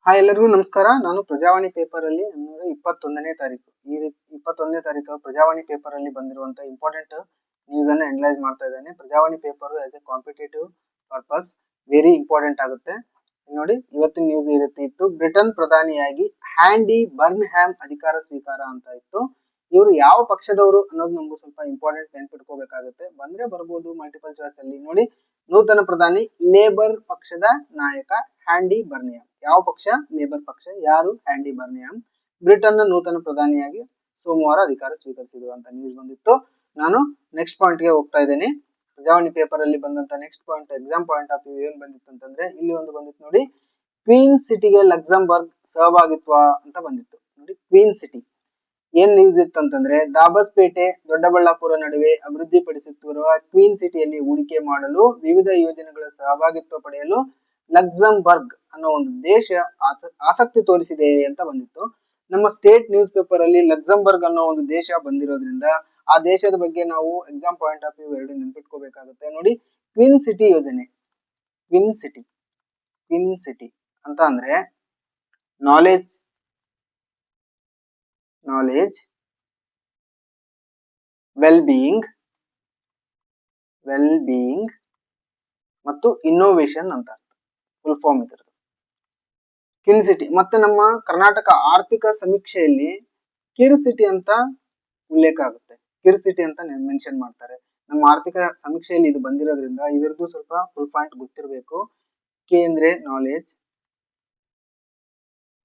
Hi ಎಲ್ಲರಿಗೂ ನಮಸ್ಕಾರ. ನಾನು ಪ್ರಜಾವಾಣಿ ಪೇಪರ್ ಅಲ್ಲಿ 21ನೇ ತಾರೀಕು ಈ 21ನೇ ತಾರೀಕು ಪ್ರಜಾವಾಣಿ ಪೇಪರ್ ಅಲ್ಲಿ ಬಂದಿರುವಂತ ಇಂಪಾರ್ಟೆಂಟ್ ನ್ಯೂಸ್ ಅನ್ನ ಅನಲೈಸ್ ಮಾಡ್ತಾ ಇದ್ದೇನೆ. Prajavani paper as A competitive purpose very important ಆಗುತ್ತೆ. ನೋಡಿ, ಇವತ್ತಿನ ನ್ಯೂಸ್ ಈ ರೀತಿ ಇತ್ತು. ಬ್ರಿಟನ್ ಪ್ರಧಾನಿಯಾಗಿ ಹ್ಯಾಂಡಿ ಬರ್ನ್ಹ್ಯಾಮ್ ಅಧಿಕಾರ ಸ್ವೀಕಾರ ಅಂತ ಇತ್ತು. ಇವರು ಯಾವ ಪಕ್ಷದವರು ಅನ್ನೋದು ನಮ್ಗೆ ಸ್ವಲ್ಪ ಇಂಪಾರ್ಟೆಂಟ್ ನೆನ್ಪಿಟ್ಕೋಬೇಕಾಗುತ್ತೆ. ಬಂದ್ರೆ ಬರ್ಬೋದು ಮಲ್ಟಿಪಲ್ ಚಾಯ್ಸ್ ಅಲ್ಲಿ. ನೋಡಿ, ನೂತನ ಪ್ರಧಾನಿ ಲೇಬರ್ ಪಕ್ಷದ ನಾಯಕ ಹ್ಯಾಂಡಿ ಬರ್ನ್ಹ್ಯಾಮ್. ಯಾವ ಪಕ್ಷ? ಲೇಬರ್ ಪಕ್ಷ. ಯಾರು? Handy Burnham. ಬ್ರಿಟನ್ ನ ನೂತನ ಪ್ರಧಾನಿಯಾಗಿ ಸೋಮವಾರ ಅಧಿಕಾರ ಸ್ವೀಕರಿಸಿದ್ರು ಅಂತ ನ್ಯೂಸ್ ಬಂದಿತ್ತು. ನಾನು ನೆಕ್ಸ್ಟ್ ಪಾಯಿಂಟ್ ಗೆ ಹೋಗ್ತಾ ಇದ್ದೇನೆ. ಪ್ರಜಾವಾಣಿ ಪೇಪರ್ ಅಲ್ಲಿ ಬಂದಂತ next point, exam point of view ಏನ್ ಬಂದಿತ್ತು ಅಂತಂದ್ರೆ, ಇಲ್ಲಿ ಒಂದು ಬಂದಿತ್ತು ನೋಡಿ, ಕ್ವೀನ್ ಸಿಟಿಗೆ ಲಕ್ಸಂಬರ್ಗ್ ಸಹಭಾಗಿತ್ವ ಅಂತ ಬಂದಿತ್ತು. ನೋಡಿ, ಕ್ವೀನ್ ಸಿಟಿ ಏನ್ ನ್ಯೂಸ್ ಇತ್ತು ಅಂತಂದ್ರೆ, ದಾಬಸ್ಪೇಟೆ ದೊಡ್ಡಬಳ್ಳಾಪುರ ನಡುವೆ ಅಭಿವೃದ್ಧಿಪಡಿಸುತ್ತಿರುವ ಕ್ವೀನ್ ಸಿಟಿಯಲ್ಲಿ ಹೂಡಿಕೆ ಮಾಡಲು ವಿವಿಧ ಯೋಜನೆಗಳ ಸಹಭಾಗಿತ್ವ ಪಡೆಯಲು ಲಕ್ಸಂಬರ್ಗ್ ಅನ್ನೋ ಒಂದು ದೇಶ ಆಸಕ್ತಿ ತೋರಿಸಿದೆ ಅಂತ ಬಂದಿತ್ತು. ನಮ್ಮ ಸ್ಟೇಟ್ ನ್ಯೂಸ್ ಪೇಪರ್ ಅಲ್ಲಿ ಲಕ್ಸಂಬರ್ಗ್ ಅನ್ನೋ ಒಂದು ದೇಶ ಬಂದಿರೋದ್ರಿಂದ ಆ ದೇಶದ ಬಗ್ಗೆ ನಾವು ಎಕ್ಸಾಮ್ ಪಾಯಿಂಟ್ ಆಫ್ ವ್ಯೂ ಎರಡು ನೆನ್ಪಿಟ್ಕೋಬೇಕಾಗುತ್ತೆ. ನೋಡಿ, ಕ್ವೀನ್ ಸಿಟಿ ಯೋಜನೆ. ಕ್ವೀನ್ ಸಿಟಿ ಅಂತ ಅಂದ್ರೆ ನಾಲೆಜ್ ವೆಲ್ ಬೀಯಿಂಗ್ ಮತ್ತು ಇನ್ನೋವೇಷನ್ ಅಂತ ಫುಲ್ ಫಾರ್ಮ್ ಇದ್ರದ್ದು ಕ್ವೀನ್ ಸಿಟಿ. ಮತ್ತೆ ನಮ್ಮ ಕರ್ನಾಟಕ ಆರ್ಥಿಕ ಸಮೀಕ್ಷೆಯಲ್ಲಿ ಕಿರ್ ಸಿಟಿ ಅಂತ ಉಲ್ಲೇಖ ಆಗುತ್ತೆ. ಕಿರ್ ಸಿಟಿ ಅಂತ ಮೆನ್ಷನ್ ಮಾಡ್ತಾರೆ. ನಮ್ಮ ಆರ್ಥಿಕ ಸಮೀಕ್ಷೆಯಲ್ಲಿ ಇದು ಬಂದಿರೋದ್ರಿಂದ ಇದರದ್ದು ಸ್ವಲ್ಪ ಫುಲ್ ಪಾಯಿಂಟ್ ಗೊತ್ತಿರಬೇಕು. ಕೆ ಅಂದ್ರೆ ನಾಲೆಜ್,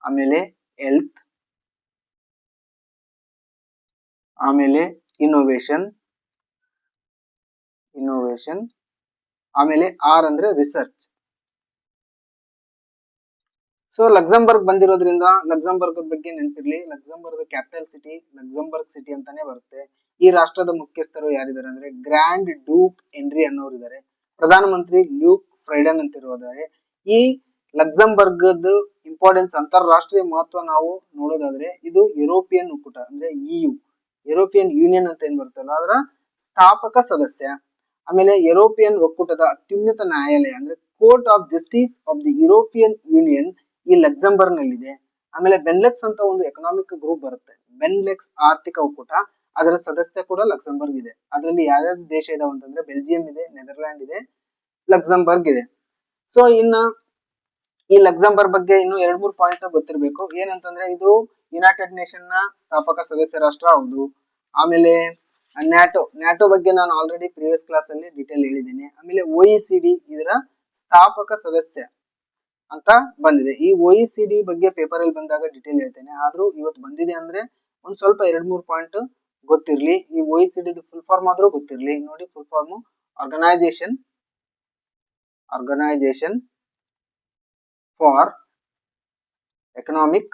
ಆಮೇಲೆ ಹೆಲ್ತ್, ಆಮೇಲೆ ಇನ್ನೋವೇಷನ್, ಆಮೇಲೆ ಆರ್ ಅಂದ್ರೆ ರಿಸರ್ಚ್. ಸೊ ಲಕ್ಸಂಬರ್ಗ್ ಬಂದಿರೋದ್ರಿಂದ ಲಕ್ಸಂಬರ್ಗ್ ಬಗ್ಗೆ ನೆನಪಿರ್ಲಿ. Luxembourg capital city Luxembourg city ಅಂತಾನೆ ಬರುತ್ತೆ. ಈ ರಾಷ್ಟ್ರದ ಮುಖ್ಯಸ್ಥರು ಯಾರಿದ್ದಾರೆ ಅಂದ್ರೆ ಗ್ರ್ಯಾಂಡ್ ಡ್ಯೂಕ್ ಹೆನ್ರಿ ಅನ್ನೋರು ಇದ್ದಾರೆ. ಪ್ರಧಾನಮಂತ್ರಿ ಲ್ಯೂಕ್ ಫ್ರೈಡನ್ ಅಂತ ಇರೋದಾರೆ. ಈ ಲಕ್ಸಂಬರ್ಗ್ ಇಂಪಾರ್ಟೆನ್ಸ್, ಅಂತಾರಾಷ್ಟ್ರೀಯ ಮಹತ್ವ ನಾವು ನೋಡೋದಾದ್ರೆ, ಇದು ಯುರೋಪಿಯನ್ ಒಕ್ಕೂಟ ಅಂದ್ರೆ ಯುರೋಪಿಯನ್ ಯೂನಿಯನ್ ಅಂತ ಏನ್ ಬರ್ತಲ್ಲ ಅದರ ಸ್ಥಾಪಕ ಸದಸ್ಯ. ಆಮೇಲೆ ಯುರೋಪಿಯನ್ ಒಕ್ಕೂಟದ ಅತ್ಯುನ್ನತ ನ್ಯಾಯಾಲಯ ಅಂದ್ರೆ court of justice of the European union ಈ ಲಕ್ಸಂಬರ್ಗ್ ನಲ್ಲಿದೆ. ಆಮೇಲೆ ಬೆನ್ಲೆಕ್ಸ್ ಅಂತ ಒಂದು ಎಕನಾಮಿಕ್ ಗ್ರೂಪ್ ಬರುತ್ತೆ. ಬೆನ್ಲೆಕ್ಸ್ ಆರ್ಥಿಕ ಒಕ್ಕೂಟ, ಅದರ ಸದಸ್ಯ ಕೂಡ ಲಕ್ಸಂಬರ್ಗ್ ಇದೆ. ಅದರಲ್ಲಿ ಯಾವ್ಯಾವ ದೇಶ ಇದಾವೆ ಅಂತಂದ್ರೆ ಬೆಲ್ಜಿಯಂ ಇದೆ, ನೆದರ್ಲ್ಯಾಂಡ್ ಇದೆ, ಲಕ್ಸಂಬರ್ಗ್ ಇದೆ. ಸೊ ಈ ಲಕ್ಸಂಬರ್ಗ್ ಬಗ್ಗೆ ಇನ್ನು 2-3 ಪಾಯಿಂಟ್ ಗೊತ್ತಿರಬೇಕು. ಏನಂತಂದ್ರೆ, ಇದು ಯುನೈಟೆಡ್ ನೇಷನ್ ನ ಸ್ಥಾಪಕ ಸದಸ್ಯ ರಾಷ್ಟ್ರ ಹೌದು. ಆಮೇಲೆ ನ್ಯಾಟೋ ಬಗ್ಗೆ ನಾನು ಆಲ್ರೆಡಿ ಪ್ರೀವಿಯಸ್ ಕ್ಲಾಸ್ ಅಲ್ಲಿ ಡೀಟೇಲ್ ಹೇಳಿದ್ದೀನಿ. ಆಮೇಲೆ OECD ಇದರ ಸ್ಥಾಪಕ ಸದಸ್ಯ ಅಂತ ಬಂದಿದೆ. ಈ OECD ಬಗ್ಗೆ ಪೇಪರ್ ಅಲ್ಲಿ ಬಂದಾಗ ಡೀಟೇಲ್ ಹೇಳ್ತೇನೆ. ಆದ್ರೂ ಇವತ್ತು ಬಂದಿದೆ ಅಂದ್ರೆ ಒಂದ್ ಸ್ವಲ್ಪ 2-3 ಪಾಯಿಂಟ್ ಗೊತ್ತಿರ್ಲಿ. ಈ OECD ಫುಲ್ ಫಾರ್ಮ್ ಆದ್ರೂ ಗೊತ್ತಿರ್ಲಿ. ನೋಡಿ, full form organisation for economic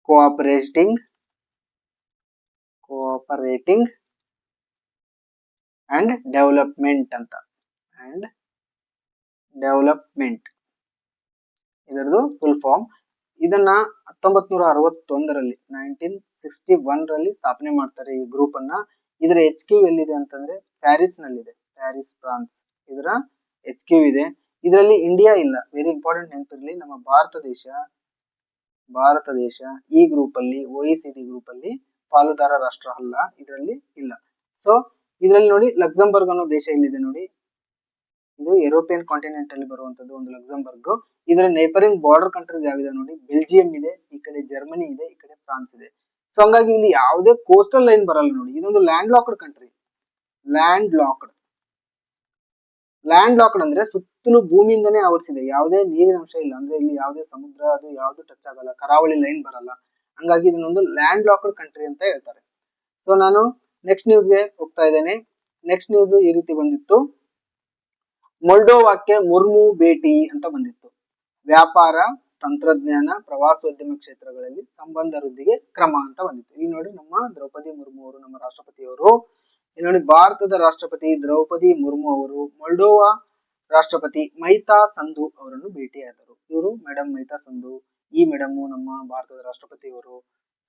cooperating and development ಅಂತ. ಇದರದು ಫುಲ್ ಫಾರ್ಮ್. ಇದನ್ನ 1961 ರಲ್ಲಿ ಸ್ಥಾಪನೆ ಮಾಡ್ತಾರೆ ಈ ಗ್ರೂಪ್ ಅನ್ನ. ಇದರ HQ ಎಲ್ಲಿದೆ ಅಂತಂದ್ರೆ ಪ್ಯಾರಿಸ್ ನಲ್ಲಿದೆ. ಪ್ಯಾರಿಸ್, ಫ್ರಾನ್ಸ್ ಇದರ HQ ಇದೆ. ಇದರಲ್ಲಿ ಇಂಡಿಯಾ ಇಲ್ಲ. ವೆರಿ ಇಂಪಾರ್ಟೆಂಟ್ ನೆನಪಿರ್ಲಿ. ನಮ್ಮ ಭಾರತ ದೇಶ ಈ ಗ್ರೂಪ್ ಅಲ್ಲಿ, OECD ಗ್ರೂಪ್ ಅಲ್ಲಿ ಪಾಲುದಾರ ರಾಷ್ಟ್ರ ಅಲ್ಲ, ಇದರಲ್ಲಿ ಇಲ್ಲ. ಸೊ ಇದರಲ್ಲಿ ನೋಡಿ, ಲಕ್ಸಂಬರ್ಗ್ ಅನ್ನೋ ದೇಶ ಇಲ್ಲಿದೆ ನೋಡಿ. ಇದು ಯುರೋಪಿಯನ್ ಕಾಂಟಿನೆಂಟ್ ಅಲ್ಲಿ ಬರುವಂತದ್ದು ಒಂದು ಲಕ್ಸಂಬರ್ಗ್. ಇದರ ನೇಬರಿಂಗ್ ಬಾರ್ಡರ್ ಕಂಟ್ರೀಸ್ ಯಾವಿದೆ ನೋಡಿ, ಬೆಲ್ಜಿಯಂ ಇದೆ, ಈ ಕಡೆ ಜರ್ಮನಿ ಇದೆ, ಈ ಕಡೆ ಫ್ರಾನ್ಸ್ ಇದೆ. ಸೊ ಹಂಗಾಗಿ ಇಲ್ಲಿ ಯಾವುದೇ ಕೋಸ್ಟಲ್ ಲೈನ್ ಬರಲ್ಲ ನೋಡಿ. ಇದೊಂದು land locked country. Land locked ಅಂದ್ರೆ ಸುತ್ತಲೂ ಭೂಮಿಯಿಂದನೇ ಆವರಿಸಿದೆ. ಯಾವುದೇ ನೀರಿನ ಅಂಶ ಇಲ್ಲ. ಅಂದ್ರೆ ಇಲ್ಲಿ ಯಾವುದೇ ಸಮುದ್ರ ಅದು ಯಾವ್ದು ಟಚ್ ಆಗಲ್ಲ, ಕರಾವಳಿ ಲೈನ್ ಬರಲ್ಲ. ಹಂಗಾಗಿ ಇದನ್ನೊಂದು ಲ್ಯಾಂಡ್ ಲಾಕ್ಡ್ ಕಂಟ್ರಿ ಅಂತ ಹೇಳ್ತಾರೆ. ಸೊ ನಾನು ನೆಕ್ಸ್ಟ್ ನ್ಯೂಸ್ಗೆ ಹೋಗ್ತಾ ಇದ್ದೇನೆ. ನೆಕ್ಸ್ಟ್ ನ್ಯೂಸ್ ಈ ರೀತಿ ಬಂದಿತ್ತು. ಮೊಲ್ಡೋವಾಕ್ಕೆ ಮುರ್ಮು ಭೇಟಿ ಅಂತ ಬಂದಿತ್ತು. ವ್ಯಾಪಾರ, ತಂತ್ರಜ್ಞಾನ, ಪ್ರವಾಸೋದ್ಯಮ ಕ್ಷೇತ್ರಗಳಲ್ಲಿ ಸಂಬಂಧ ವೃದ್ಧಿಗೆ ಕ್ರಮ ಅಂತ ಬಂದಿತ್ತು. ಇಲ್ಲಿ ನೋಡಿ, ನಮ್ಮ ದ್ರೌಪದಿ ಮುರ್ಮು ಅವರು, ನಮ್ಮ ರಾಷ್ಟ್ರಪತಿಯವರು. ಇಲ್ಲಿ ನೋಡಿ, ಭಾರತದ ರಾಷ್ಟ್ರಪತಿ ದ್ರೌಪದಿ ಮುರ್ಮು ಅವರು ಮೊಲ್ಡೋವಾ ರಾಷ್ಟ್ರಪತಿ ಮೈತಾ ಸಂಧು ಅವರನ್ನು ಭೇಟಿಯಾದರು. ಇವರು ಮೇಡಮ್ ಮೈತಾ ಸಂಧು. ಈ ಮೇಡಮ್ ನಮ್ಮ ಭಾರತದ ರಾಷ್ಟ್ರಪತಿಯವರು.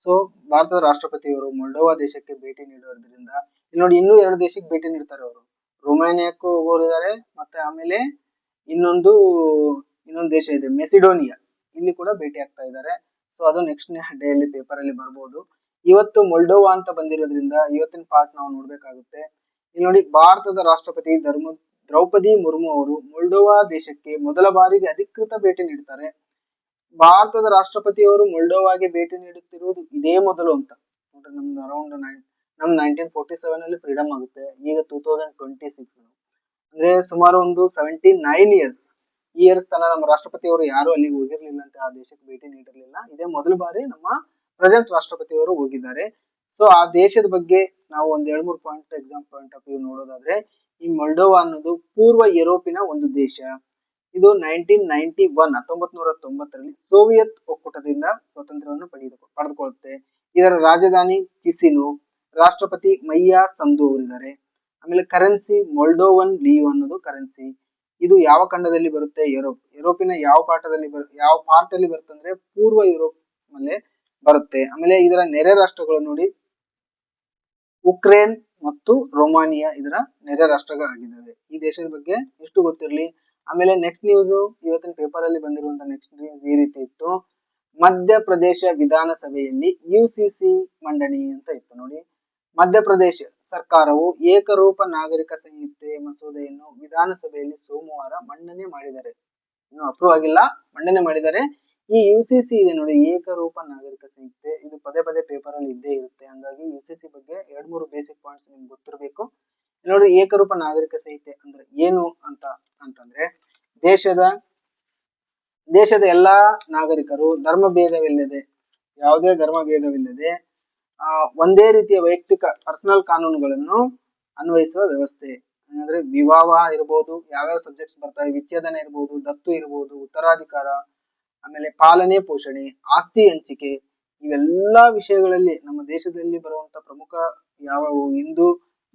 ಸೊ ಭಾರತದ ರಾಷ್ಟ್ರಪತಿಯವರು ಮೊಲ್ಡೋವಾ ದೇಶಕ್ಕೆ ಭೇಟಿ ನೀಡೋದ್ರಿಂದ ಇಲ್ಲಿ ನೋಡಿ, ಇನ್ನೂ 2 ದೇಶಕ್ಕೆ ಭೇಟಿ ನೀಡ್ತಾರೆ ಅವರು. ರೊಮೇನಿಯಾಕ್ಕೂ ಹೋಗೋರಿದ್ದಾರೆ, ಮತ್ತೆ ಆಮೇಲೆ ಇನ್ನೊಂದು ದೇಶ ಇದೆ ಮೆಸಿಡೋನಿಯಾ, ಇಲ್ಲಿ ಕೂಡ ಭೇಟಿ ಆಗ್ತಾ ಇದ್ದಾರೆ. ಸೊ ಅದು ನೆಕ್ಸ್ಟ್ ಡೇಲಿ ಪೇಪರ್ ಅಲ್ಲಿ ಬರ್ಬೋದು. ಇವತ್ತು ಮೊಲ್ಡೋವಾ ಅಂತ ಬಂದಿರೋದ್ರಿಂದ ಇವತ್ತಿನ ಪಾರ್ಟ್ ನಾವು ನೋಡ್ಬೇಕಾಗುತ್ತೆ. ಇಲ್ಲಿ ನೋಡಿ, ಭಾರತದ ರಾಷ್ಟ್ರಪತಿ ದ್ರೌಪದಿ ಮುರ್ಮು ಅವರು ಮೊಲ್ಡೋವಾ ದೇಶಕ್ಕೆ ಮೊದಲ ಬಾರಿಗೆ ಅಧಿಕೃತ ಭೇಟಿ ನೀಡ್ತಾರೆ. ಭಾರತದ ರಾಷ್ಟ್ರಪತಿಯವರು ಮೊಲ್ಡೋವಾಗೆ ಭೇಟಿ ನೀಡುತ್ತಿರುವುದು ಇದೇ ಮೊದಲು ಅಂತ ನೋಡ್ರಿ. ನಮ್ದು ಅರೌಂಡ್ 1947 ಅಲ್ಲಿ ಫ್ರೀಡಮ್ ಆಗುತ್ತೆ. ಈಗ 2026 ಅಂದ್ರೆ ಸುಮಾರು ಒಂದು 79 ಇಯರ್ಸ್ ತನ ನಮ್ಮ ರಾಷ್ಟ್ರಪತಿಯವರು ಯಾರು ಅಲ್ಲಿಗೆ ಹೋಗಿರ್ಲಿಲ್ಲ ಅಂತ, ಆ ದೇಶಕ್ಕೆ ಭೇಟಿ ನೀಡಿರ್ಲಿಲ್ಲ. ಇದೇ ಮೊದಲ ಬಾರಿ ನಮ್ಮ ಪ್ರೆಸೆಂಟ್ ರಾಷ್ಟ್ರಪತಿಯವರು ಹೋಗಿದ್ದಾರೆ. ಸೊ ಆ ದೇಶದ ಬಗ್ಗೆ ನಾವು ಒಂದ್ 2-3 point exam point of view ನೋಡೋದಾದ್ರೆ, ಈ ಮೊಲ್ಡೋವಾ ಅನ್ನೋದು ಪೂರ್ವ ಯುರೋಪಿನ ಒಂದು ದೇಶ. ಇದು 1990 ಸೋವಿಯತ್ ಒಕ್ಕೂಟದಿಂದ ಸ್ವಾತಂತ್ರ್ಯವನ್ನು ಪಡೆದುಕೊಳ್ಳುತ್ತೆ. ಇದರ ರಾಜಧಾನಿ ಚಿಸಿನು. ರಾಷ್ಟ್ರಪತಿ ಮೈಯಾ ಸಂದು ಅವರಿದ್ದಾರೆ. ಆಮೇಲೆ ಕರೆನ್ಸಿ ಮೊಲ್ಡೋವನ್ ಲಿಯೋ ಅನ್ನೋದು ಕರೆನ್ಸಿ. ಇದು ಯಾವ ಖಂಡದಲ್ಲಿ ಬರುತ್ತೆ? ಯುರೋಪಿನ ಯಾವ ಪಾರ್ಟ್ ಅಲ್ಲಿ ಬರುತ್ತೆ ಅಂದ್ರೆ ಪೂರ್ವ ಯುರೋಪ್ ಮೇಲೆ ಬರುತ್ತೆ. ಆಮೇಲೆ ಇದರ ನೆರೆ ರಾಷ್ಟ್ರಗಳು ನೋಡಿ, ಉಕ್ರೇನ್ ಮತ್ತು ರೊಮಾನಿಯಾ ಇದರ ನೆರೆ ರಾಷ್ಟ್ರಗಳಾಗಿದ್ದಾವೆ. ಈ ದೇಶದ ಬಗ್ಗೆ ಎಷ್ಟು ಗೊತ್ತಿರಲಿ. ಆಮೇಲೆ ನೆಕ್ಸ್ಟ್ ನ್ಯೂಸ್, ಇವತ್ತಿನ ಪೇಪರ್ ಅಲ್ಲಿ ಬಂದಿರುವಂತಹ ನೆಕ್ಸ್ಟ್ ನ್ಯೂಸ್ ಈ ರೀತಿ ಇತ್ತು. ಮಧ್ಯಪ್ರದೇಶ ವಿಧಾನಸಭೆಯಲ್ಲಿ ಯುಸಿಸಿ ಮಂಡನೆ ಅಂತ ಇತ್ತು ನೋಡಿ. ಮಧ್ಯಪ್ರದೇಶ ಸರ್ಕಾರವು ಏಕರೂಪ ನಾಗರಿಕ ಸಂಹಿತೆ ಮಸೂದೆಯನ್ನು ವಿಧಾನಸಭೆಯಲ್ಲಿ ಸೋಮವಾರ ಮಂಡನೆ ಮಾಡಿದ್ದಾರೆ. ಇನ್ನು ಅಪ್ರೂವ್ ಆಗಿಲ್ಲ, ಮಂಡನೆ ಮಾಡಿದ್ದಾರೆ. ಈ ಯುಸಿಸಿ ಇದೆ ನೋಡಿ, ಏಕರೂಪ ನಾಗರಿಕ ಸಂಹಿತೆ, ಇದು ಪದೇ ಪೇಪರ್ ಅಲ್ಲಿ ಇದ್ದೇ ಇರುತ್ತೆ. ಹಂಗಾಗಿ ಯುಸಿಸಿ ಬಗ್ಗೆ 2-3 ಬೇಸಿಕ್ ಪಾಯಿಂಟ್ಸ್ ನಿಮ್ಗೆ ಗೊತ್ತಿರಬೇಕು. ನೋಡಿ, ಏಕರೂಪ ನಾಗರಿಕ ಸಂಹಿತೆ ಅಂದ್ರೆ ಏನು ಅಂತಂದ್ರೆ ದೇಶದ ಎಲ್ಲಾ ನಾಗರಿಕರು ಯಾವುದೇ ಧರ್ಮ ಭೇದವಿಲ್ಲದೆ ಒಂದೇ ರೀತಿಯ ವೈಯಕ್ತಿಕ ಪರ್ಸನಲ್ ಕಾನೂನುಗಳನ್ನು ಅನ್ವಯಿಸುವ ವ್ಯವಸ್ಥೆ. ಅಂದ್ರೆ ವಿವಾಹ ಇರ್ಬೋದು, ಯಾವ್ಯಾವ ಸಬ್ಜೆಕ್ಟ್ಸ್ ಬರ್ತವೆ, ವಿಚ್ಛೇದನ ಇರ್ಬೋದು, ದತ್ತು ಇರ್ಬೋದು, ಉತ್ತರಾಧಿಕಾರ, ಆಮೇಲೆ ಪಾಲನೆ ಪೋಷಣೆ, ಆಸ್ತಿ ಹಂಚಿಕೆ, ಇವೆಲ್ಲಾ ವಿಷಯಗಳಲ್ಲಿ ನಮ್ಮ ದೇಶದಲ್ಲಿ ಬರುವಂತ ಪ್ರಮುಖ ಯಾವ್ಯಾವು, ಹಿಂದೂ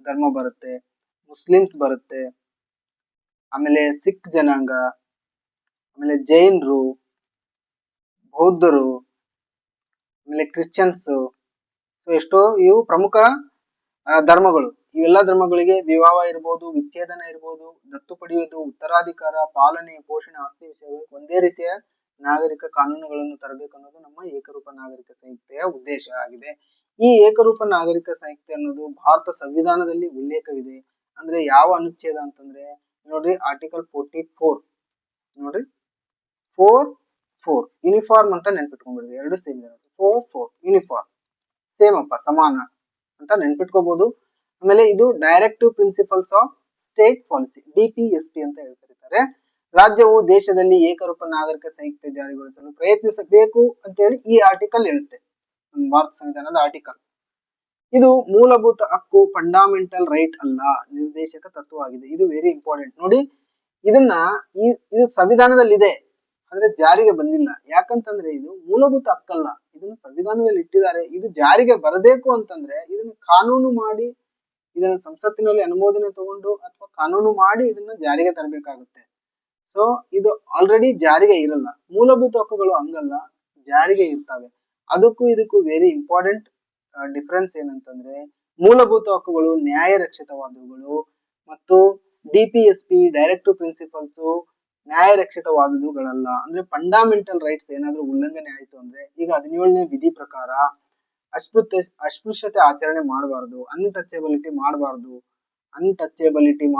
ಧರ್ಮ ಬರುತ್ತೆ, ಮುಸ್ಲಿಮ್ಸ್ ಬರುತ್ತೆ, ಆಮೇಲೆ ಸಿಖ್ ಜನಾಂಗ, ಆಮೇಲೆ ಜೈನರು, ಬೌದ್ಧರು, ಆಮೇಲೆ ಕ್ರಿಶ್ಚಿಯನ್ಸ್. ಸೊ ಎಷ್ಟೋ ಇವು ಪ್ರಮುಖ ಧರ್ಮಗಳು. ಇವೆಲ್ಲ ಧರ್ಮಗಳಿಗೆ ವಿವಾಹ ಇರ್ಬೋದು, ವಿಚ್ಛೇದನ ಇರ್ಬೋದು, ದತ್ತು ಪಡೆಯುವುದು, ಉತ್ತರಾಧಿಕಾರ, ಪಾಲನೆ ಪೋಷಣೆ, ಆಸ್ತಿ ವಿಷಯಗಳು ಒಂದೇ ರೀತಿಯ ನಾಗರಿಕ ಕಾನೂನುಗಳನ್ನು ತರಬೇಕು ಅನ್ನೋದು ನಮ್ಮ ಏಕರೂಪ ನಾಗರಿಕ ಸಂಹಿತೆಯ ಉದ್ದೇಶ ಆಗಿದೆ. ಈ ಏಕರೂಪ ನಾಗರಿಕ ಸಂಹಿತೆ ಅನ್ನೋದು ಭಾರತ ಸಂವಿಧಾನದಲ್ಲಿ ಉಲ್ಲೇಖವಿದೆ. ಅಂದ್ರೆ ಯಾವ ಅನುಚ್ಛೇದ ಅಂತಂದ್ರೆ ನೋಡ್ರಿ, ಆರ್ಟಿಕಲ್ 44 ನೋಡ್ರಿ, 4 ಯೂನಿಫಾರ್ಮ್ ಅಂತ ನೆನ್ಪಿಟ್ಕೊಂಡ್ಬಿಡ್ರಿ. ಎರಡು ಸೇಮ್ 4 ಯೂನಿಫಾರ್ಮ್, ಸೇಮ್ ಅಪ್ಪ, ಸಮಾನ ಅಂತ ನೆನ್ಪಿಟ್ಕೋಬಹುದು. ಆಮೇಲೆ ಇದು directive principles of state policy, DPSP ಅಂತ ಹೇಳ್ತಿರ್ತಾರೆ. ರಾಜ್ಯವು ದೇಶದಲ್ಲಿ ಏಕರೂಪ ನಾಗರಿಕ ಸಂಹಿತೆ ಜಾರಿಗೊಳಿಸಲು ಪ್ರಯತ್ನಿಸಬೇಕು ಅಂತ ಹೇಳಿ ಈ ಆರ್ಟಿಕಲ್ ಹೇಳುತ್ತೆ, ಭಾರತ ಸಂವಿಧಾನದ ಆರ್ಟಿಕಲ್. ಇದು ಮೂಲಭೂತ ಹಕ್ಕು, ಫಂಡಮೆಂಟಲ್ ರೈಟ್ ಅಲ್ಲ, ನಿರ್ದೇಶಕ ತತ್ವವಾಗಿದೆ. ಇದು ವೆರಿ ಇಂಪಾರ್ಟೆಂಟ್ ನೋಡಿ. ಇದು ಸಂವಿಧಾನದಲ್ಲಿ ಇದೆ, ಅಂದ್ರೆ ಜಾರಿಗೆ ಬಂದಿಲ್ಲ. ಯಾಕಂತಂದ್ರೆ ಇದು ಮೂಲಭೂತ ಹಕ್ಕಲ್ಲ, ಇದನ್ನು ಸಂವಿಧಾನದಲ್ಲಿ ಇಟ್ಟಿದ್ದಾರೆ. ಇದು ಜಾರಿಗೆ ಬರಬೇಕು ಅಂತಂದ್ರೆ ಇದನ್ನು ಕಾನೂನು ಮಾಡಿ, ಇದನ್ನ ಸಂಸತ್ತಿನಲ್ಲಿ ಅನುಮೋದನೆ ತಗೊಂಡು ಅಥವಾ ಕಾನೂನು ಮಾಡಿ ಇದನ್ನ ಜಾರಿಗೆ ತರಬೇಕಾಗುತ್ತೆ. ಸೊ ಇದು ಆಲ್ರೆಡಿ ಜಾರಿಗೆ ಇರಲ್ಲ. ಮೂಲಭೂತ ಹಕ್ಕುಗಳು ಹಂಗಲ್ಲ, ಜಾರಿಗೆ ಇರ್ತವೆ. ಅದಕ್ಕೂ ಇದಕ್ಕೂ ವೆರಿ ಇಂಪಾರ್ಟೆಂಟ್ ಡಿಫರೆನ್ಸ್ ಏನಂತಂದ್ರೆ, ಮೂಲಭೂತ ಹಕ್ಕುಗಳು ನ್ಯಾಯ ರಕ್ಷಿತವಾದವುಗಳು ಮತ್ತು DPSP ಡೈರೆಕ್ಟಿವ್ ಪ್ರಿನ್ಸಿಪಲ್ಸ್ ನ್ಯಾಯ ರಕ್ಷಿತವಾದವುಗಳಲ್ಲ. ಅಂದ್ರೆ ಫಂಡಮೆಂಟಲ್ ರೈಟ್ಸ್ ಏನಾದ್ರೂ ಉಲ್ಲಂಘನೆ ಆಯ್ತು ಅಂದ್ರೆ, ಈಗ 17ನೇ ವಿಧಿ ಪ್ರಕಾರ ಅಸ್ಪೃಶ್ಯತೆ ಆಚರಣೆ ಮಾಡಬಾರ್ದು, ಅನ್ಟಚಬಿಲಿಟಿ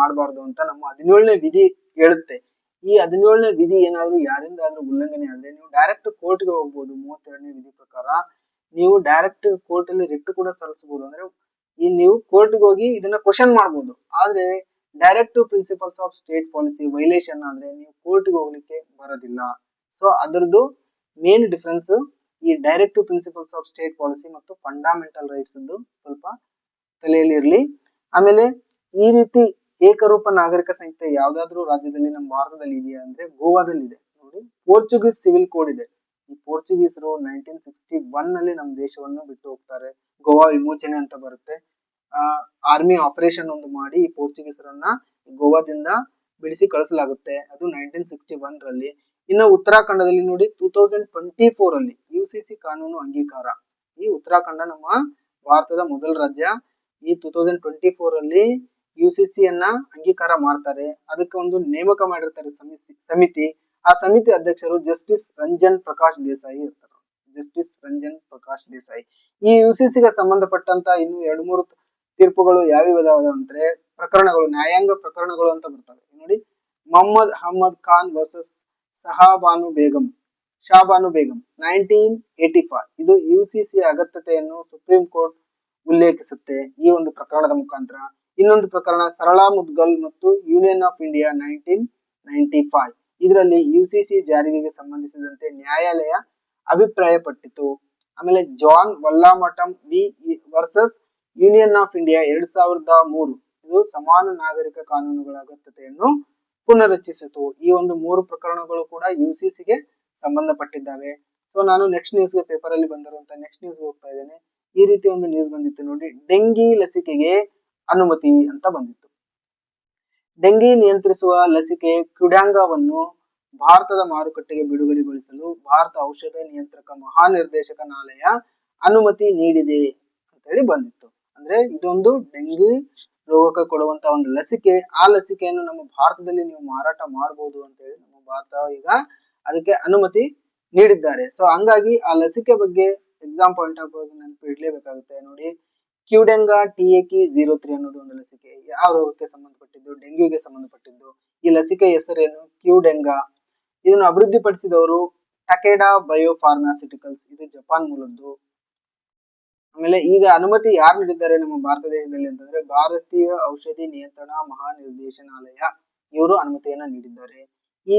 ಮಾಡಬಾರ್ದು ಅಂತ ನಮ್ಮ 17ನೇ ವಿಧಿ ಹೇಳುತ್ತೆ. ಈ 17ನೇ ವಿಧಿ ಏನಾದ್ರು ಯಾರಿಂದಾದ್ರೂ ಉಲ್ಲಂಘನೆ ಆದ್ರೆ ನೀವು ಡೈರೆಕ್ಟ್ ಕೋರ್ಟ್ಗೆ ಹೋಗ್ಬೋದು. 32ನೇ ವಿಧಿ ಪ್ರಕಾರ ನೀವು ಡೈರೆಕ್ಟ್ ಕೋರ್ಟ್ ಅಲ್ಲಿ ರಿಟ್ ಕೂಡ ಸಲ್ಲಿಸಬಹುದು. ಅಂದ್ರೆ ನೀವು ಕೋರ್ಟ್ಗೆ ಹೋಗಿ ಇದನ್ನ ಕ್ವಶನ್ ಮಾಡಬಹುದು. ಆದ್ರೆ directive principles of state policy violation ಆದ್ರೆ ನೀವು ಕೋರ್ಟ್ಗೆ ಹೋಗ್ಲಿಕ್ಕೆ ಬರೋದಿಲ್ಲ. ಸೊ ಅದರದ್ದು ಮೇನ್ ಡಿಫರೆನ್ಸ್ ಈ directive principles of state policy ಮತ್ತು ಫಂಡಮೆಂಟಲ್ ರೈಟ್ಸ್ ಸ್ವಲ್ಪ ತಲೆಯಲ್ಲಿ ಇರಲಿ. ಆಮೇಲೆ ಈ ರೀತಿ ಏಕರೂಪ ನಾಗರಿಕ ಸಂಹಿತೆ ಯಾವ್ದಾದ್ರು ರಾಜ್ಯದಲ್ಲಿ ನಮ್ಮ ಭಾರತದಲ್ಲಿ ಇದೆಯಾ ಅಂದ್ರೆ ಗೋವಾದಲ್ಲಿ ಇದೆ ನೋಡಿ. ಪೋರ್ಚುಗೀಸ್ ಸಿವಿಲ್ ಕೋಡ್ ಇದೆ. ಈ ಪೋರ್ಚುಗೀಸರು 1961 ನಲ್ಲಿ ನಮ್ಮ ದೇಶವನ್ನು ಬಿಟ್ಟು ಹೋಗ್ತಾರೆ. ಗೋವಾ ವಿಮೋಚನೆ ಅಂತ ಬರುತ್ತೆ. ಆರ್ಮಿ ಆಪರೇಷನ್ ಒಂದು ಮಾಡಿ ಈ ಪೋರ್ಚುಗೀಸರನ್ನ ಗೋವಾದಿಂದ ಬಿಡಿಸಿ ಕಳಿಸಲಾಗುತ್ತೆ. ಅದು 1961 ರಲ್ಲಿ. ಇನ್ನು ಉತ್ತರಾಖಂಡದಲ್ಲಿ ನೋಡಿ 2024 ಅಲ್ಲಿ UCC ಕಾನೂನು ಅಂಗೀಕಾರ. ಈ ಉತ್ತರಾಖಂಡ ನಮ್ಮ ಭಾರತದ ಮೊದಲ ರಾಜ್ಯ. ಈ 2024 ಅಲ್ಲಿ UCCಯನ್ನ ಅಂಗೀಕಾರ ಮಾಡ್ತಾರೆ. ಅದಕ್ಕೆ ಒಂದು ನೇಮಕ ಮಾಡಿರ್ತಾರೆ ಸಮಿತಿ. ಆ ಸಮಿತಿ ಅಧ್ಯಕ್ಷರು ಜಸ್ಟಿಸ್ ರಂಜನ್ ಪ್ರಕಾಶ್ ದೇಸಾಯಿ ಇರ್ತಾರೆ. ಜಸ್ಟಿಸ್ ರಂಜನ್ ಪ್ರಕಾಶ್ ದೇಸಾಯಿ. ಈ UCCಗೆ ಸಂಬಂಧಪಟ್ಟಂತ ಇನ್ನು 2-3 ತೀರ್ಪುಗಳು ಯಾವ್ಯಾವ ಅಂದ್ರೆ ಪ್ರಕರಣಗಳು, ನ್ಯಾಯಾಂಗ ಪ್ರಕರಣಗಳು ಅಂತ ಬರ್ತವೆ ನೋಡಿ. ಮೊಹಮ್ಮದ್ ಅಹಮದ್ ಖಾನ್ ವರ್ಸಸ್ ಶಹಾಬಾನು ಬೇಗಂ 1985. ಇದು UCC ಅಗತ್ಯತೆಯನ್ನು ಸುಪ್ರೀಂ ಕೋರ್ಟ್ ಉಲ್ಲೇಖಿಸುತ್ತೆ ಈ ಒಂದು ಪ್ರಕರಣದ ಮುಖಾಂತರ. ಇನ್ನೊಂದು ಪ್ರಕರಣ ಸರಳಾ ಮುದ್ಗಲ್ ಮತ್ತು ಯೂನಿಯನ್ ಆಫ್ ಇಂಡಿಯಾ 1995. ಇದರಲ್ಲಿ UCC ಜಾರಿಗೆ ಸಂಬಂಧಿಸಿದಂತೆ ನ್ಯಾಯಾಲಯ ಅಭಿಪ್ರಾಯಪಟ್ಟಿತು. ಆಮೇಲೆ John Vallamattam V versus Union of India 2003. ಇದು ಸಮಾನ ನಾಗರಿಕ ಕಾನೂನುಗಳ ಅಗತ್ಯತೆಯನ್ನು ಪುನರುಚ್ಚರಿಸಿತು. ಈ ಒಂದು 3 ಪ್ರಕರಣಗಳು ಕೂಡ UCCಗೆ ಸಂಬಂಧಪಟ್ಟಿದ್ದಾವೆ. ಸೊ ನಾನು ನೆಕ್ಸ್ಟ್ ನ್ಯೂಸ್ಗೆ ಪೇಪರ್ ಅಲ್ಲಿ ಬಂದಿರುವಂತ ನೆಕ್ಸ್ಟ್ ನ್ಯೂಸ್ಗೆ ಹೋಗ್ತಾ ಇದ್ದೇನೆ. ಈ ರೀತಿ ಒಂದು ನ್ಯೂಸ್ ಬಂದಿತ್ತು ನೋಡಿ, ಡೆಂಗಿ ಲಸಿಕೆಗೆ ಅನುಮತಿ ಅಂತ ಬಂದಿತ್ತು. ಡೆಂಗಿ ನಿಯಂತ್ರಿಸುವ ಲಸಿಕೆ ಕ್ಯುಡೆಂಗಾವನ್ನು ಭಾರತದ ಮಾರುಕಟ್ಟೆಗೆ ಬಿಡುಗಡೆಗೊಳಿಸಲು ಭಾರತ ಔಷಧ ನಿಯಂತ್ರಕ ಮಹಾನಿರ್ದೇಶನಾಲಯ ಅನುಮತಿ ನೀಡಿದೆ ಅಂತ ಹೇಳಿ ಬಂದಿತ್ತು. ಅಂದ್ರೆ ಇದೊಂದು ಡೆಂಗಿ ರೋಗಕ್ಕೆ ಕೊಡುವಂತ ಒಂದು ಲಸಿಕೆ. ಆ ಲಸಿಕೆಯನ್ನು ನಮ್ಮ ಭಾರತದಲ್ಲಿ ನೀವು ಮಾರಾಟ ಮಾಡಬಹುದು ಅಂತ ಹೇಳಿ ನಮ್ಮ ಭಾರತ ಈಗ ಅದಕ್ಕೆ ಅನುಮತಿ ನೀಡಿದ್ದಾರೆ. ಸೊ ಹಂಗಾಗಿ ಆ ಲಸಿಕೆ ಬಗ್ಗೆ ಎಕ್ಸಾಮ್ ಪಾಯಿಂಟ್ ಆಫ್ ನೆನಪು ಇಡ್ಲೇಬೇಕಾಗುತ್ತೆ ನೋಡಿ. ಕ್ಯುಡೆಂಗಾ TAK-03 ಅನ್ನೋದು ಒಂದು ಲಸಿಕೆ. ಯಾವ ರೋಗಕ್ಕೆ ಸಂಬಂಧಪಟ್ಟಿದ್ದು? ಡೆಂಗ್ಯೂಗೆ ಸಂಬಂಧಪಟ್ಟಿದ್ದು. ಈ ಲಸಿಕೆ ಹೆಸರೇನು? ಕ್ಯುಡೆಂಗಾ. ಇದನ್ನು ಅಭಿವೃದ್ಧಿಪಡಿಸಿದವರು ಟಕೆಡಾ ಬಯೋ ಫಾರ್ಮಾಸ್ಯೂಟಿಕಲ್ಸ್. ಇದು ಜಪಾನ್ ಮೂಲದ್ದು. ಆಮೇಲೆ ಈಗ ಅನುಮತಿ ಯಾರು ನೀಡಿದ್ದಾರೆ ನಮ್ಮ ಭಾರತ ದೇಶದಲ್ಲಿ ಅಂತಂದ್ರೆ ಭಾರತೀಯ ಔಷಧಿ ನಿಯಂತ್ರಣ ಮಹಾನಿರ್ದೇಶನಾಲಯ ಇವರು ಅನುಮತಿಯನ್ನ ನೀಡಿದ್ದಾರೆ. ಈ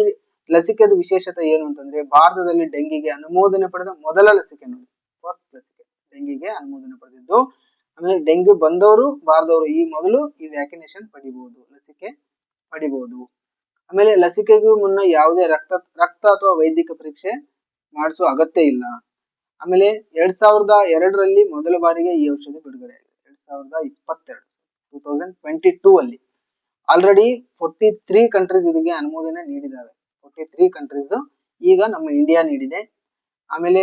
ಲಸಿಕೆದ ವಿಶೇಷತೆ ಏನು ಅಂತಂದ್ರೆ ಭಾರತದಲ್ಲಿ ಡೆಂಗಿಗೆ ಅನುಮೋದನೆ ಪಡೆದ ಮೊದಲ ಲಸಿಕೆ ನೋಡಿ, ಫಸ್ಟ್ ಲಸಿಕೆ ಡೆಂಗಿಗೆ ಅನುಮೋದನೆ ಪಡೆದಿದ್ದು. ಆಮೇಲೆ ಡೆಂಗ್ಯೂ ಬಂದವರು ಬಾರದವರು ಈ ಮೊದಲು ಈ ವ್ಯಾಕ್ಸಿನೇಷನ್ ಪಡಿಬಹುದು, ಲಸಿಕೆ ಪಡಿಬಹುದು. ಆಮೇಲೆ ಲಸಿಕೆಗೂ ಮುನ್ನ ಯಾವುದೇ ರಕ್ತ ಅಥವಾ ವೈದ್ಯಕ ಪರೀಕ್ಷೆ ಮಾಡಿಸುವ ಅಗತ್ಯ ಇಲ್ಲ. ಆಮೇಲೆ 2002ರಲ್ಲಿ ಮೊದಲ ಬಾರಿಗೆ ಈ ಔಷಧಿ ಬಿಡುಗಡೆ ಆಗಿದೆ. 2022 ಅಲ್ಲಿ ಆಲ್ರೆಡಿ 43 ಕಂಟ್ರೀಸ್ ಇದಕ್ಕೆ ಅನುಮೋದನೆ ನೀಡಿದ್ದಾವೆ. 43 ಕಂಟ್ರೀಸ್ ಈಗ ನಮ್ಮ ಇಂಡಿಯಾ ನೀಡಿದೆ. ಆಮೇಲೆ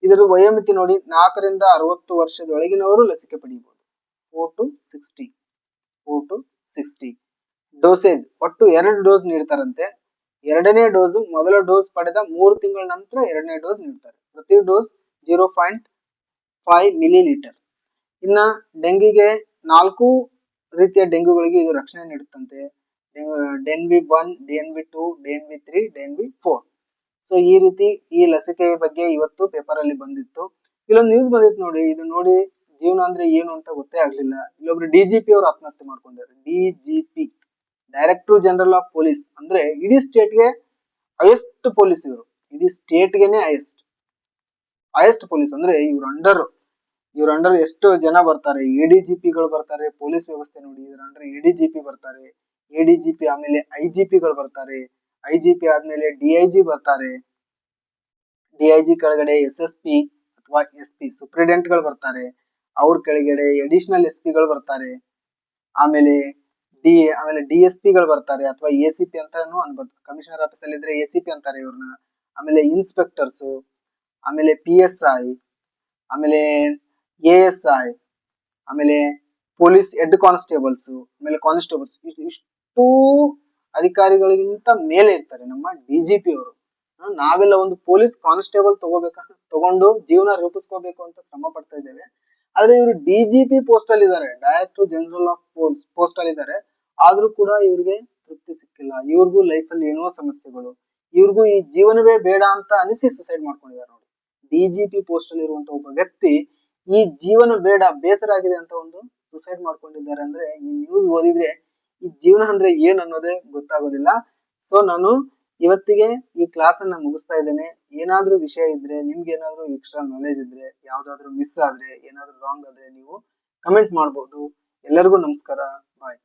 ಇದರ ವಯೋಮಿತಿ ನೋಡಿ, 4 ರಿಂದ 60 ವರ್ಷದೊಳಗಿನವರು ಲಸಿಕೆ ಪಡೆಯಬಹುದು. 4 to 60. ಡೋಸೇಜ್ ಒಟ್ಟು 2 ಡೋಸ್ ನೀಡ್ತಾರಂತೆ. ಎರಡನೇ ಡೋಸ್ ಮೊದಲ ಡೋಸ್ ಪಡೆದ 3 ತಿಂಗಳ ನಂತರ ಎರಡನೇ ಡೋಸ್ ನೀಡ್ತಾರೆ. ಪ್ರತಿ ಡೋಸ್ 0.5 ಮಿಲಿಲೀಟರ್. ಇನ್ನ ಡೆಂಗಿಗೆ 4 ರೀತಿಯ ಡೆಂಗ್ಯೂಗಳಿಗೆ ಇದು ರಕ್ಷಣೆ ನೀಡುತ್ತಂತೆ. DNV1, DNV2, DNV3, DNV4. So ಈ ರೀತಿ ಈ ಲಸಿಕೆ ಬಗ್ಗೆ ಇವತ್ತು ಪೇಪರ್ ಅಲ್ಲಿ ಬಂದಿತ್ತು. ಇಲ್ಲೊಂದು ನ್ಯೂಸ್ ಬಂದಿತ್ತು ನೋಡಿ, ಇದು ನೋಡಿ ಜೀವನ ಅಂದ್ರೆ ಏನು ಅಂತ ಗೊತ್ತೇ ಆಗ್ಲಿಲ್ಲ. ಇಲ್ಲೊಬ್ರು DGP ಅವರು ಆತ್ಮಹತ್ಯೆ ಮಾಡ್ಕೊಂಡಿದ್ದಾರೆ. DGP, director general of police. ಅಂದ್ರೆ ಇಡೀ ಸ್ಟೇಟ್ಗೆ ಹೈಯೆಸ್ಟ್ ಪೊಲೀಸ್ ಇವರು. ಇಡೀ ಸ್ಟೇಟ್ಗೆನೆ ಹೈಯೆಸ್ಟ್ ಪೊಲೀಸ್. ಅಂದ್ರೆ ಇವ್ರ ಅಂಡರ್ ಎಷ್ಟು ಜನ ಬರ್ತಾರೆ? ADGPಗಳು ಬರ್ತಾರೆ. ಪೊಲೀಸ್ ವ್ಯವಸ್ಥೆ ನೋಡಿ, ಇದ್ರ ಅಂಡರ್ ADGP ಬರ್ತಾರೆ. ADGP ಆಮೇಲೆ IGPಗಳು ಬರ್ತಾರೆ. IGP ಆದ್ಮೇಲೆ DIG ಬರ್ತಾರೆ. DIG ಕೆಳಗಡೆ SSP ಅಥವಾ SP ಸೂಪ್ರಿಡೆಂಟ್ ಗಳು ಬರ್ತಾರೆ. ಅವ್ರ ಕೆಳಗಡೆ ಅಡಿಷನಲ್ SPಗಳು ಬರ್ತಾರೆ. ಆಮೇಲೆ DSPಗಳು ಬರ್ತಾರೆ ಅಥವಾ ACP ಅಂತಾನು ಅನ್ಬೋದು. ಕಮಿಷನರ್ ಆಫೀಸ್ ಅಲ್ಲಿ ಇದ್ರೆ ACP ಅಂತಾರೆ ಇವ್ರನ್ನ. ಆಮೇಲೆ ಇನ್ಸ್ಪೆಕ್ಟರ್ಸ್, ಆಮೇಲೆ PSI, ಆಮೇಲೆ ASI, ಆಮೇಲೆ ಪೊಲೀಸ್ ಹೆಡ್ ಕಾನ್ಸ್ಟೇಬಲ್ಸ್, ಆಮೇಲೆ ಕಾನ್ಸ್ಟೇಬಲ್ಸ್. ಇಷ್ಟು ಅಧಿಕಾರಿಗಳಿಗಿಂತ ಮೇಲೆ ಇರ್ತಾರೆ ನಮ್ಮ DGP ಅವರು. ನಾವೆಲ್ಲ ಒಂದು ಪೊಲೀಸ್ ಕಾನ್ಸ್ಟೇಬಲ್ ತಗೊಂಡು ಜೀವನ ರೂಪಿಸ್ಕೋಬೇಕು ಅಂತ ಶ್ರಮ ಪಡ್ತಾ ಇದ್ದೇವೆ. ಆದ್ರೆ ಇವರು DGP ಪೋಸ್ಟ್ ಅಲ್ಲಿ ಇದ್ದಾರೆ, ಡೈರೆಕ್ಟರ್ ಜನರಲ್ ಆಫ್ ಪೋಸ್ಟ್ ಅಲ್ಲಿ ಇದ್ದಾರೆ. ಆದ್ರೂ ಕೂಡ ಇವ್ರಿಗೆ ತೃಪ್ತಿ ಸಿಕ್ಕಿಲ್ಲ. ಇವ್ರಿಗೂ ಲೈಫ್ ಅಲ್ಲಿ ಏನೋ ಸಮಸ್ಯೆಗಳು, ಇವ್ರಿಗೂ ಈ ಜೀವನವೇ ಬೇಡ ಅಂತ ಅನಿಸಿ ಸುಸೈಡ್ ಮಾಡ್ಕೊಂಡಿದ್ದಾರೆ ನೋಡಿ. DGP ಪೋಸ್ಟ್ ಅಲ್ಲಿ ಇರುವಂತ ಒಬ್ಬ ವ್ಯಕ್ತಿ ಈ ಜೀವನ ಬೇಡ, ಬೇಸರ ಆಗಿದೆ ಅಂತ ಒಂದು ಸುಸೈಡ್ ಮಾಡ್ಕೊಂಡಿದ್ದಾರೆ. ಅಂದ್ರೆ ಈ ನ್ಯೂಸ್ ಓದಿದ್ರೆ ಈ ಜೀವನ ಅಂದ್ರೆ ಏನ್ ಅನ್ನೋದೇ ಗೊತ್ತಾಗೋದಿಲ್ಲ. ಸೊ ನಾನು ಇವತ್ತಿಗೆ ಈ ಕ್ಲಾಸ್ ಅನ್ನ ಮುಗಿಸ್ತಾ ಇದ್ದೇನೆ. ಏನಾದ್ರೂ ವಿಷಯ ಇದ್ರೆ, ನಿಮ್ಗೆ ಏನಾದ್ರೂ ಎಕ್ಸ್ಟ್ರಾ ನಾಲೆಜ್ ಇದ್ರೆ, ಯಾವ್ದಾದ್ರು ಮಿಸ್ ಆದ್ರೆ, ಏನಾದ್ರೂ ರಾಂಗ್ ಆದ್ರೆ ನೀವು ಕಮೆಂಟ್ ಮಾಡ್ಬೋದು. ಎಲ್ಲರಿಗೂ ನಮಸ್ಕಾರ, ಬಾಯ್.